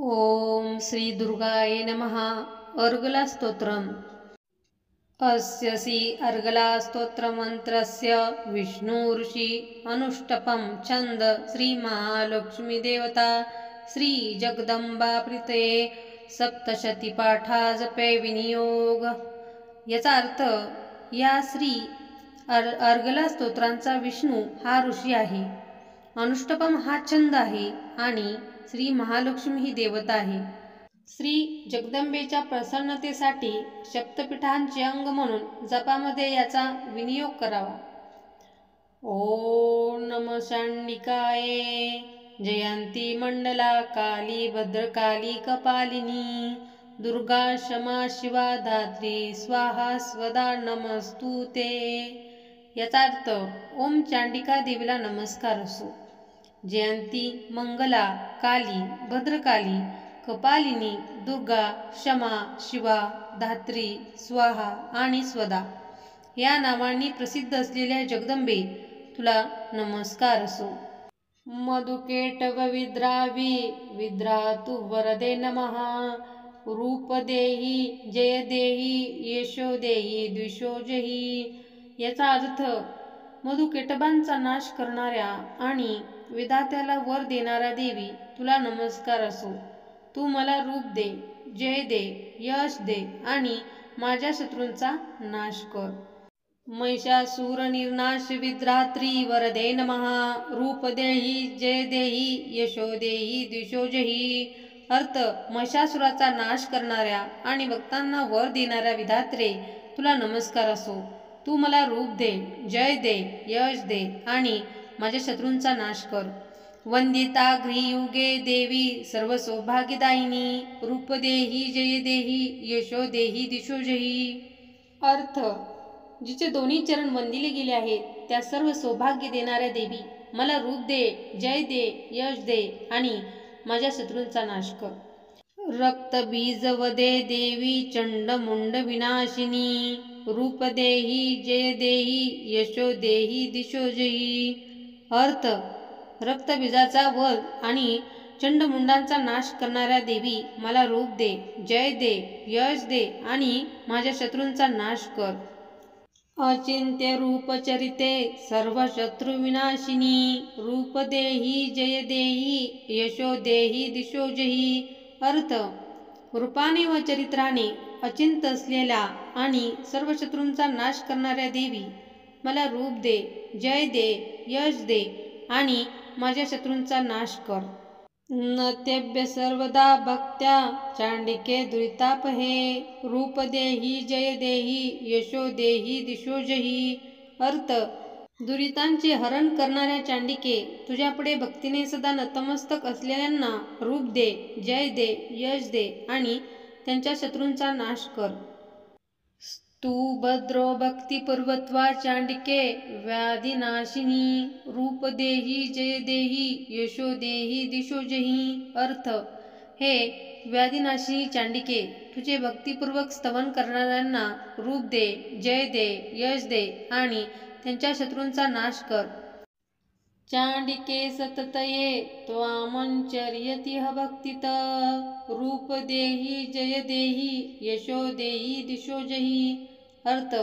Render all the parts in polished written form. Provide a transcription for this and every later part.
ओम श्री दुर्गाय नमः। अर्गला स्तोत्रम्। अस्य श्री अर्गला स्तोत्रमन्त्रस्य विष्णुऋषि अनुष्टपं छंद श्री महालक्ष्मी देवता श्री जगदंबा प्रीते सप्तशती पाठा जपे विनियोग। याचा अर्थ, या श्री अर्गला स्तोत्रांचा विष्णू हा ऋषी आहे, अनुष्टपम हा छंद आहे आणि श्री महालक्ष्मी ही देवता आहे। श्री जगदंबेच्या प्रसन्नतेसाठी शक्तपीठांचे अंग म्हणून जपामध्ये याचा विनियोग करावा। ओम नमः शांडिकाये जयंती मंडला काली भद्रकाली कपालिनी दुर्गा क्षमा शिवा धात्री स्वाहा स्वदा नमस्तुते। याचा अर्थ, ओम चांडिका देवीला नमस्कार असो। जयंती मंगला काली भद्रकाली कपालिनी दुर्गा क्षमा शिवा धात्री स्वाहा आणि स्वदा या नावांनी प्रसिद्ध असलेल्या जगदंबे तुला नमस्कार असो। मधुकेटव विद्रावी विद्रातु वरदे नमः रूप देही जय देही यशो देही द्विषोजही। याचा अर्थ, मधुकेटबांचा नाश करणाऱ्या आणि विधात्याला वर देणाऱ्या देवी तुला नमस्कार असो। तू मला रूप दे, जय दे, यश दे आणि माझ्या शत्रूंचा नाश कर। महिषासुर निर्नाश विद्रात्री वरदे नमः रूप देही जय देही यशो देही द्विषोजही। अर्थ, महिषासुराचा नाश करणाऱ्या आणि भक्तांना वर देणाऱ्या विधात्रे तुला नमस्कार असो। तू मला रूप दे, जय दे, यश दे आणि माझ्या शत्रूंचा नाश कर। वंदिता गृहयुगे देवी सर्व सौभाग्यदायिनी रूप देही जय देही यशो देही दिशोजही। अर्थ, जिचे दोन्ही चरण वंदिले गेले आहेत त्या सर्व सौभाग्य देणाऱ्या देवी मला रूप दे, जय दे, यश दे आणि माझ्या शत्रूंचा नाश कर। रक्त बीज वदे देवी चंड मुंड विनाशिनी रूप देही जय देही यशो देही दिशोजही। अर्थ, रक्तबीजाचा वध आणि चंडमुंडांचा नाश करणाऱ्या देवी मला रूप दे, जय दे, यश दे आणि माझ्या शत्रूंचा नाश कर। अचिंत्य रूप चरिते सर्व शत्रु विनाशिनी रूप देही जय देही यशो देही दिशोजही। अर्थ, रूपाने व चरित्राने अचिंत असलेल्या आणि सर्व शत्रूंचा नाश करणाऱ्या देवी मला रूप दे, जय दे, यश दे आणि माझ्या शत्रूंचा नाश कर। नतेभ्य सर्वदा भक्त्या चांडिके दुरितापहे रूप देही जय देही यशो देही दिशोजही। अर्थ, दुरितांचे हरण करणाऱ्या चांडिके तुझ्यापुढे भक्तीने सदा नतमस्तक असलेल्यांना रूप दे, जय दे, यश दे आणि त्यांच्या शत्रूंचा नाश कर। स्तु भद्रो भक्तिपूर्वत्वा चांडिके व्याधिनाशिनी रूप देही जय देही यशो देही दिशोजही। अर्थ, हे व्याधिनाशिनी चांडिके तुझे भक्तिपूर्वक स्तवन करणाऱ्यांना रूप दे, जय दे, यश दे आणि त्यांच्या शत्रूंचा नाश कर। चांडिके सततये त्वामंचर्यतिह भक्तित रूप देही जय देही यशो देही दिशोजही। अर्थ,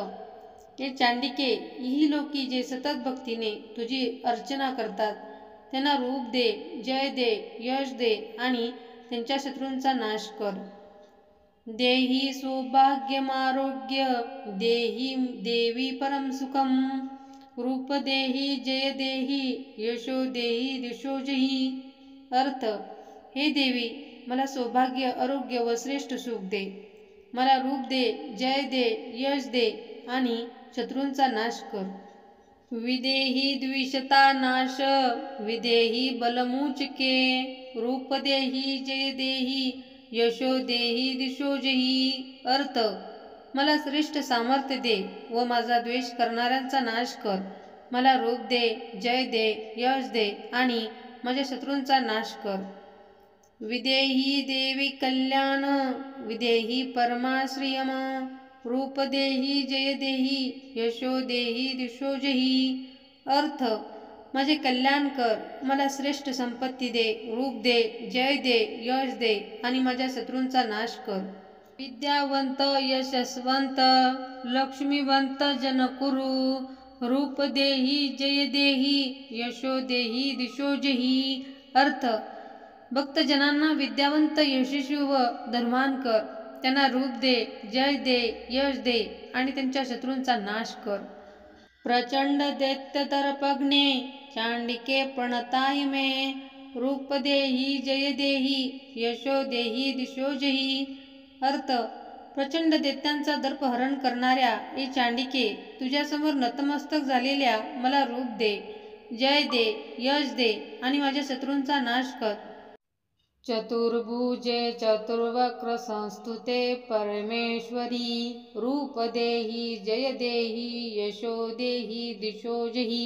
हे चांडिके ही लोकी जे सतत भक्तीने तुझी अर्चना करतात त्यांना रूप दे, जय दे, यश दे आणि त्यांच्या शत्रूंचा नाश कर। देही सौभाग्यमारोग्य देही देवी परम सुखम रूप देही जय देही यशो देही दिशोजही। अर्थ, हे देवी मला सौभाग्य आरोग्य व श्रेष्ठ सुख दे। मला रूप दे, जय दे, यश दे आणि शत्रूंचा नाश कर। विदेही द्विषता नाश विदेही बलमुचके रूप देही जय देही यशो देही दिशोजही। अर्थ, मला श्रेष्ठ सामर्थ्य दे व माझा द्वेष करणाऱ्यांचा नाश कर। मला रूप दे, जय दे, यश दे आणि माझ्या शत्रूंचा नाश कर। विदेही देवी कल्याण विदेही परमाश्रियम रूप देही जय देही यशो देही दिशोजही। अर्थ, माझे कल्याण कर, मला श्रेष्ठ संपत्ती दे, रूप दे, जय दे, यश दे आणि माझ्या शत्रूंचा नाश कर. विद्यावंत यशस्वंत लक्ष्मीवंत जन कुरु, रूप देही जय देही यशो देही दिशो जही. अर्थ: भक्तजनांना विद्यावंत, यशस्वी व धर्मान कर, त्यांना रूप दे, जय दे, यश दे आणि त्यांच्या शत्रूंचा नाश कर. प्रचंड दैत्य दर्पग्ने चांडिके प्रणताय मे, रूप देही जय देही यशो देही दिशो जही. अर्थ: प्रचंड दैत्यांचा दर्प हरण करणाऱ्या ए चांडिके, तुझ्यासमोर नतमस्तक झालेल्या मला रूप दे, जय दे, यश दे आणि माझ्या शत्रूंचा नाश कर. चतुर्भुजे चतुर्वक्र संस्तुते परमेश्वरी, रूप देही जय देही यशो देही दिशो जही.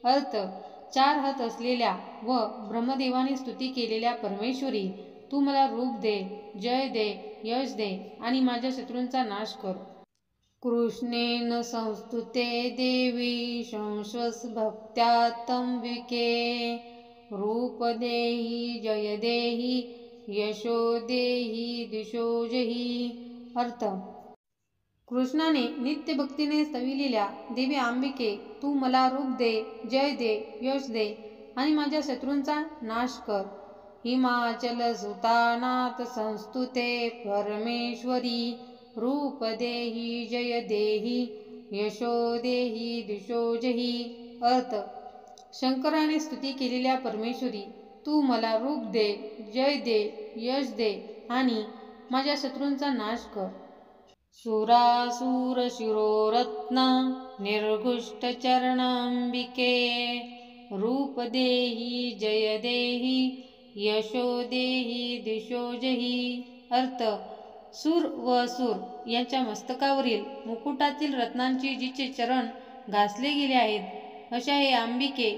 अर्थ: 4 हात असलेल्या व ब्रह्मदेवाने स्तुती केलेल्या परमेश्वरी, तू मला रूप दे, जय दे, यश दे आणि माझ्या शत्रूंचा नाश कर. कृष्णेन संस्तुते देवी शंश्वस भक्त्या तंबिके, रूप देही जय देही यशो देही दिशो जही. अर्थ: कृष्णाने नित्य भक्तीने स्तविलेल्या देवी अंबिके, तू मला रूप दे, जय दे, यश दे आणि माझ्या शत्रूंचा नाश कर. हिमाचल सुतानाथ संस्तुते परमेश्वरी, रूप देही जय देही यशो देही दिशो जही. अर्थ: शंकराने स्तुती केलेल्या परमेश्वरी, तू मला रूप दे, जय दे, यश दे आणि माझ्या शत्रूंचा नाश कर. सुरासुर शिरोरत्न निर्घुष्ट चरणांबिके, रूप देही जय देही यशो देही दिशो जही. अर्थ: सूर व असुर यांच्या मस्तकावरील मुकुटातील रत्नांची जिचे चरण घासले गेले आहेत, अशा हे अंबिके,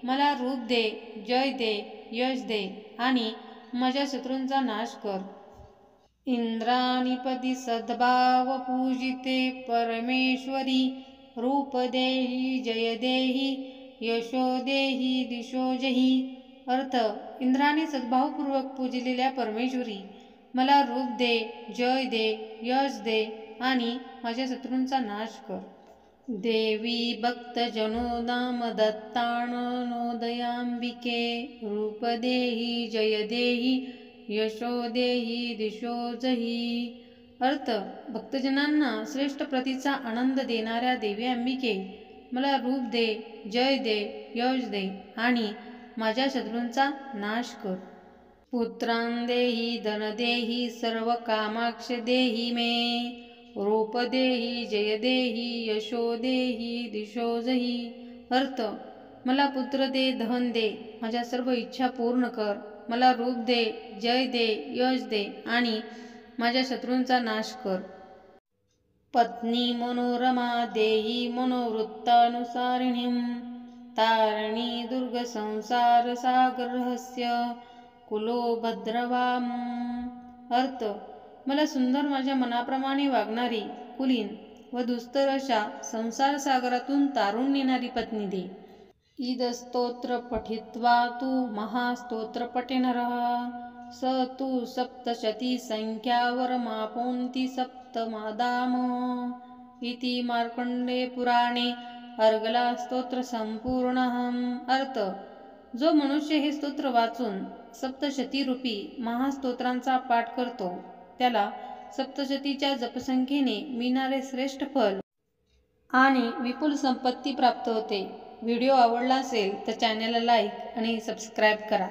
मला रूप दे, जय दे, यश दे आणि माझ्या शत्रूंचा नाश कर. इंद्राणीपदी सद्भाव पूजिते परमेश्वरी, रूप देही जय देही यशो देही दिशो जही. अर्थ: इंद्राने सद्भावपूर्वक पूजलेल्या परमेश्वरी, मला रूप दे, जय दे, यश दे आणि माझ्या शत्रूंचा नाश कर. देवी भक्तजनो नाम दत्ताननोदयांबिके, रूप देही जय देही यशो देही दिशो जही. अर्थ: भक्तजनांना श्रेष्ठ प्रतीचा आनंद देणाऱ्या देवी अंबिके, मला रूप दे, जय दे, यश दे आणि माझ्या शत्रूंचा नाश कर. पुत्रां देही धन देही सर्व कामाक्ष देही मे, रूप देही जय देही यशो देही दिशो जही. अर्थ: मला पुत्र दे, धन दे, माझ्या सर्व इच्छा पूर्ण कर, मला रूप दे, जय दे, यश दे आणि माझ्या शत्रूंचा नाश कर. पत्नी मनोरमा देही मनोवृत्तानुसारिणीं, तारिणी दुर्ग संसार सागर रहस्य कुलो भद्रवाम. अर्थ: मला सुंदर माझ्या मनाप्रमाणे वागणारी, कुलीन व दुस्तर अशा संसार सागरातून तारून नेणारी पत्नी दे. ईद स्तोत्र पठित्वा तु महास्तोत्र पठे नरः, स तु सप्तशती संख्यावरमापोन्ति सप्तमादाम. इति मार्कंडे पुराणे अर्गला स्तोत्र संपूर्णः. अर्थ: जो मनुष्य हे स्तोत्र वाचून सप्तशती रूपी महास्तोत्रांचा पाठ करतो, त्याला सप्तशतीच्या जपसंख्येने मिळणारे श्रेष्ठ फल आणि विपुल संपत्ती प्राप्त होते. व्हिडिओ आवडला असेल तर चॅनलला लाईक आणि सबस्क्राईब करा.